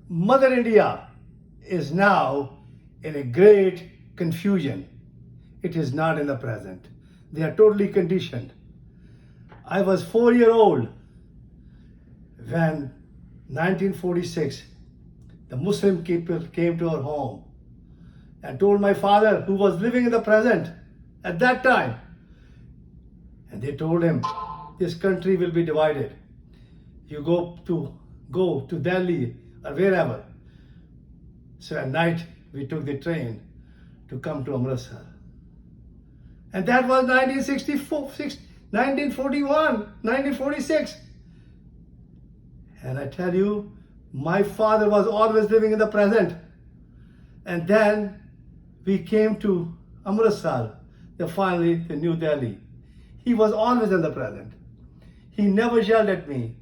Mother India is now in a great confusion. It is not in the present. They are totally conditioned. I was 4 years old when 1946 the Muslim people came to our home and told my father, who was living in the present at that time, and they told him, this country will be divided. You go to Delhi or wherever. So at night we took the train to come to Amritsar. And that was 1941, 1946. And I tell you, my father was always living in the present. And then we came to Amritsar, finally the New Delhi. He was always in the present. He never yelled at me.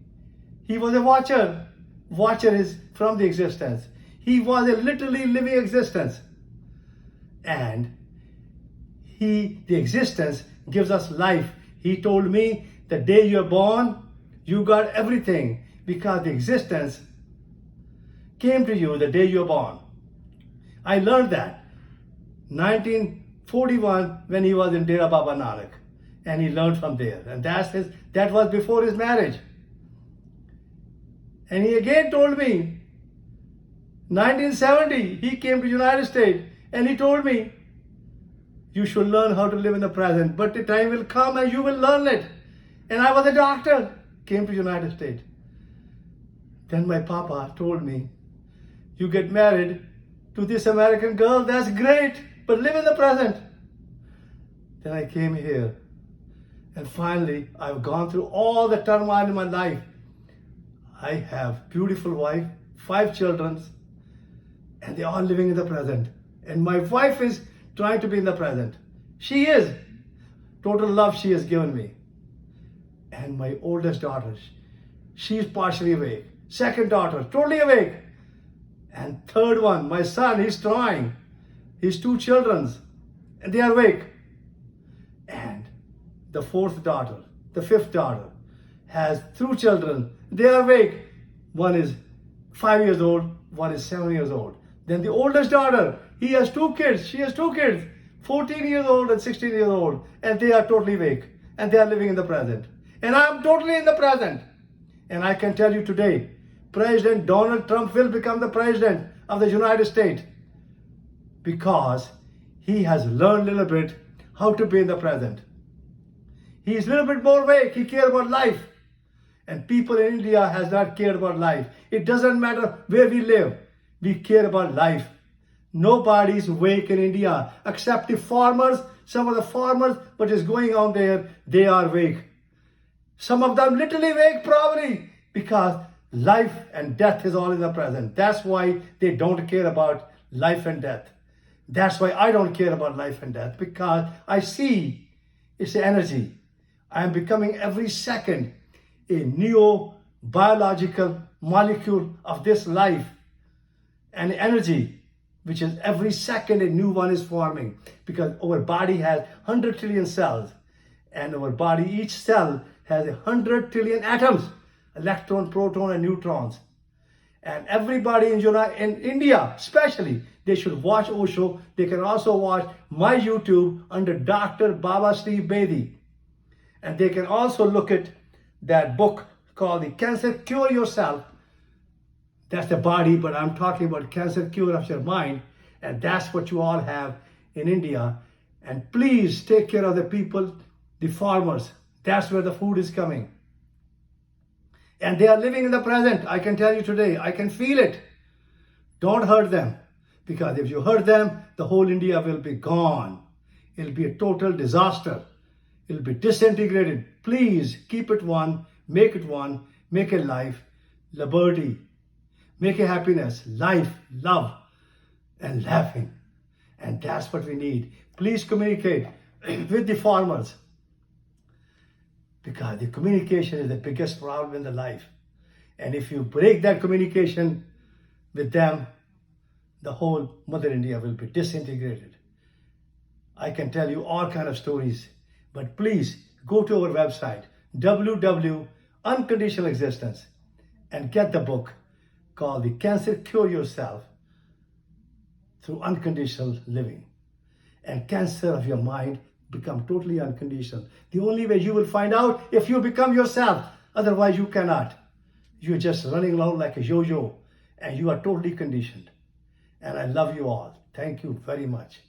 He was a watcher. Watcher is from the existence. He was a literally living existence. And the existence gives us life. He told me, the day you're born, you got everything, because the existence came to you the day you're born. I learned that 1941 when he was in Dera Baba Nanak, and he learned from there. And that was before his marriage. And he again told me, 1970, he came to United States and he told me, you should learn how to live in the present, but the time will come and you will learn it. And I was a doctor, came to United States. Then my papa told me, you get married to this American girl, that's great, but live in the present. Then I came here, and finally I've gone through all the turmoil in my life. I have beautiful wife, 5 children, and they're all living in the present. And my wife is trying to be in the present. She is. Total love she has given me. And my oldest daughter, she's partially awake. Second daughter, totally awake. And third one, my son, he's trying. His 2 children, and they are awake. And the 4th daughter, the 5th daughter, has 2 children. They are awake. One is 5 years old, one is 7 years old. Then the oldest daughter, he has 2 kids, she has 2 kids, 14 years old and 16 years old, and they are totally awake, and they are living in the present. And I am totally in the present. And I can tell you today, President Donald Trump will become the president of the United States, because he has learned a little bit how to be in the present. He is a little bit more awake, he cares about life. And people in India has not cared about life. It doesn't matter where we live, we care about life. Nobody is awake in India except the farmers. Some of the farmers, what is going on there, they are awake. Some of them literally awake probably, because life and death is all in the present. That's why they don't care about life and death. That's why I don't care about life and death, because I see it's energy. I am becoming every second a neo-biological molecule of this life and energy, which is every second a new one is forming, because our body has 100 trillion cells, and our body, each cell has 100 trillion atoms, electron, proton, and neutrons. And everybody in India, especially, they should watch Osho. They can also watch my YouTube under Dr. Baba Steve Bedi. And they can also look at that book called The Cancer Cure Yourself. That's the body, but I'm talking about cancer cure of your mind. And that's what you all have in India. And please take care of the people, the farmers. That's where the food is coming. And they are living in the present. I can tell you today, I can feel it. Don't hurt them. Because if you hurt them, the whole India will be gone. It'll be a total disaster. It'll be disintegrated. Please keep it one, make a life, liberty, make a happiness, life, love, and laughing. And that's what we need. Please communicate with the farmers, because the communication is the biggest problem in the life. And if you break that communication with them, the whole Mother India will be disintegrated. I can tell you all kinds of stories, but please go to our website, www.unconditionalexistence, and get the book. called the Cancer Cure Yourself through unconditional living. And cancer of your mind become totally unconditional. The only way you will find out if you become yourself. Otherwise you cannot. You're just running around like a yo-yo and you are totally conditioned. And I love you all. Thank you very much.